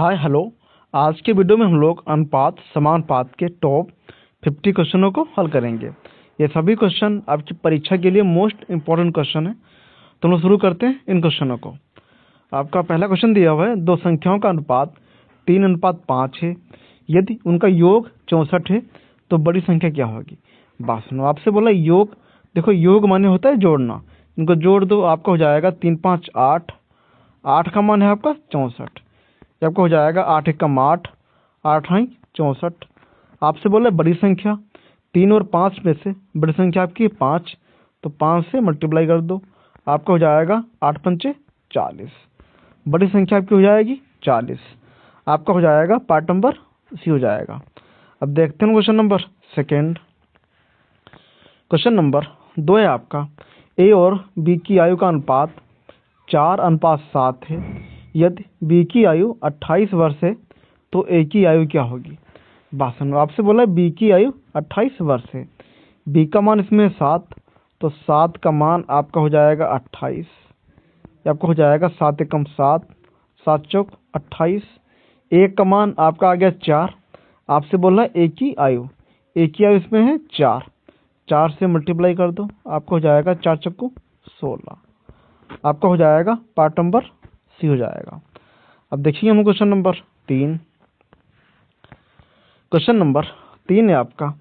Hi hello. आज के video में हम लोग अनुपात समानुपात के टॉप 50 क्वेश्चनों को हल करेंगे। ये सभी क्वेश्चन आपकी परीक्षा के लिए मोस्ट इम्पोर्टेंट क्वेश्चन है। तो हम लोग शुरू करते हैं इन क्वेश्चनों को। आपका पहला क्वेश्चन दिया हुआ है, दो संख्याओं का अनुपात 3:5 है। यदि उनका योग 64 है तो बड़ी संख्या क्या होगी। बात सुनो, आपसे बोला योग। देखो, योग माने होता है जोड़ना। इनको जोड़ दो, आपका हो जाएगा 3 5 8। 8 का मान है आपका 64। आपका हो जाएगा 8 एकम 8, 8 आई 64। आपसे बोला बड़ी संख्या 3 और 5 में से बड़ी संख्या आपकी 5, तो 5 से मल्टीप्लाई कर दो, आपका हो जाएगा 8 पंचे 40। बड़ी संख्या आपकी हो जाएगी 40। आपका हो जाएगा पार्ट नंबर सी हो जाएगा। अब देखते हैं question number second. Question number 2 है आपका, ए और बी की आयु का अनुपात 4:7 है। यदि बी की आयु 28 वर्ष है तो ए की आयु क्या होगी। बात सुनो, आपसे बोला बी की आयु 28 वर्ष है। बी का मान इसमें 7, तो 7 का मान आपका हो जाएगा 28। आपका हो जाएगा 7 एकम 7, 7 चौक 28। एक का मान आपका आ गया 4। आपसे बोला ए की आयु, ए की आयु इसमें है 4। 4 से मल्टीप्लाई कर दो, आपको हो जाएगा 4 चक्कू 16। आपका हो जाएगा पार्ट नंबर सी हो जाएगा। अब देखिए हम क्वेश्चन नंबर 3। क्वेश्चन नंबर 3 है आपका,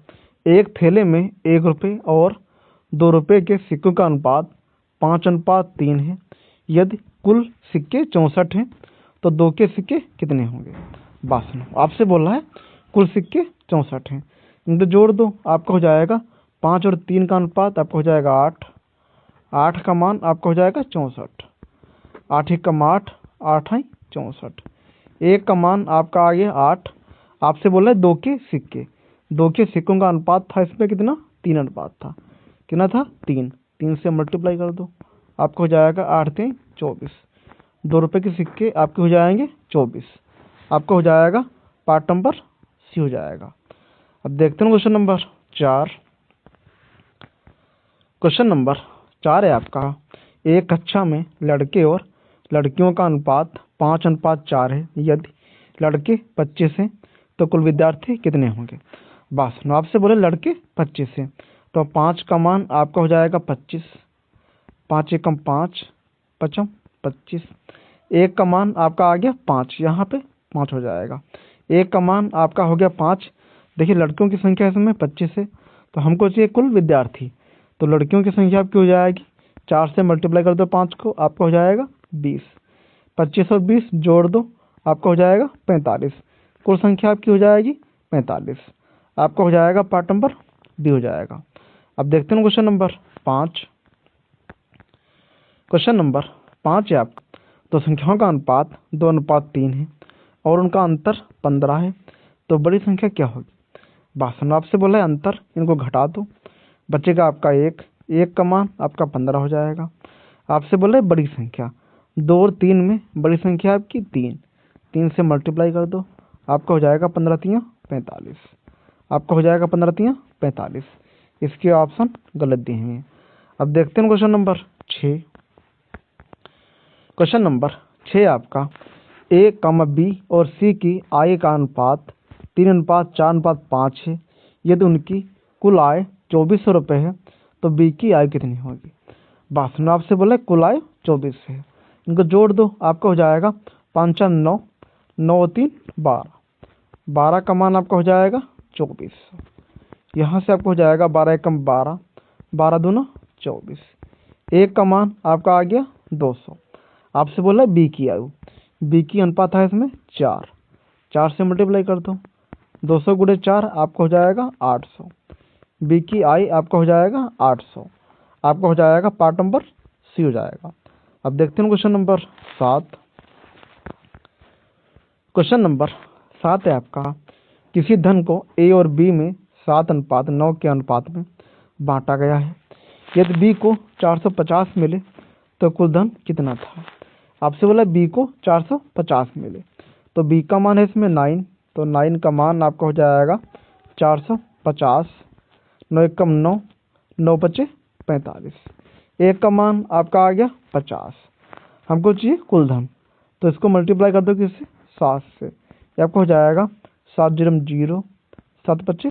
एक थैले में 1 रुपये और 2 रुपये के सिक्कों का अनुपात 5:3 है। यदि कुल सिक्के 64 हैं तो 2 के सिक्के कितने होंगे। बात सुनो, आपसे बोल रहा है कुल सिक्के 64 हैं, इनको जोड़ दो, आपका हो जाएगा 5 और 3 का अनुपात आपका हो जाएगा 8। 8 का मान आपका हो जाएगा 64। 8 एकम 8, 8 आई 64। एक का मान आपका आ गया 8। आपसे बोला है 2 के सिक्के। 2 के सिक्कों का अनुपात था इसमें कितना, 3 अनुपात था। कितना था, 3। 3 से मल्टीप्लाई कर दो, आपको हो जाएगा 8 3 24। 2 रुपये के सिक्के आपके हो जाएंगे 24। आपका हो जाएगा पार्ट नंबर सी हो जाएगा। अब देखते हैं क्वेश्चन नंबर 4। क्वेश्चन नंबर 4 है आपका, एक कक्षा में लड़के और लड़कियों का अनुपात 5:4 है। यदि लड़के 25 हैं तो कुल विद्यार्थी कितने होंगे। बात सुनो, आपसे बोले लड़के 25 हैं तो 5 का मान आपका हो जाएगा 25। 5 एकम 5, 5 25। एक का मान आपका आ गया 5, यहाँ पे 5 हो जाएगा। एक का मान आपका हो गया 5। देखिए लड़कियों की संख्या इसमें 25 है, तो हमको चाहिए कुल विद्यार्थी। तो लड़कियों की संख्या आपकी हो जाएगी 4 से मल्टीप्लाई कर दो 5 को, आपका हो जाएगा 20। 25 और 20 जोड़ दो, आपका हो जाएगा 45। कुल संख्या आपकी हो जाएगी 45। आपका हो जाएगा पार्ट नंबर डी हो जाएगा। अब देखते हैं क्वेश्चन नंबर 5। क्वेश्चन नंबर 5 है आपका, तो संख्याओं का अनुपात 2:3 है और उनका अंतर 15 है, तो बड़ी संख्या क्या होगी। बात सुनो, आपसे बोला है अंतर, इनको घटा दो, बचेगा आपका 1। 1 का मान आपका 15 हो जाएगा। आपसे बोला है बड़ी संख्या, 2 और 3 में बड़ी संख्या आपकी 3। 3 से मल्टीप्लाई कर दो, आपका हो जाएगा 15 3 45। आपका हो जाएगा 15 3 45। इसके ऑप्शन गलत दिए हैं। अब देखते हैं क्वेश्चन नंबर 6। क्वेश्चन नंबर 6 आपका, ए कमा बी और सी की आय का अनुपात 3:4:5 है। यदि उनकी कुल आय 2400 रुपये है तो बी की आय कितनी होगी। बात सुनो, आपसे बोले कुल आय 24 है, इनको जोड़ दो, आपका हो जाएगा 5 4 9, 9 3 12। 12 का मान आपका हो जाएगा 24। यहाँ से आपको हो जाएगा 12 एकम 12, 12 दूना 24। एक का मान आपका आ गया 200। आपसे बोला बी की आयु, बी की अनुपात है इसमें 4। 4 से मल्टीप्लाई कर दो, 200 गुणे 4 आपका हो जाएगा 800। बी की आई आपका हो जाएगा 800। आपका हो जाएगा पार्ट नंबर सी हो जाएगा। अब देखते हैं क्वेश्चन नंबर 7। क्वेश्चन नंबर 7 है आपका, किसी धन को ए और बी में 7:9 के अनुपात में बांटा गया है। यदि बी को 450 मिले तो कुल धन कितना था। आपसे बोला बी को 450 मिले, तो बी का मान है इसमें 9, तो 9 का मान आपका हो जाएगा 450। 9 एकम 9, 9 बचे 45। एक का मान आपका आ गया 50। हमको चाहिए कुल धन, तो इसको मल्टीप्लाई कर दो किससे, 7 से। ये आपको हो जाएगा 7 0 0 7 25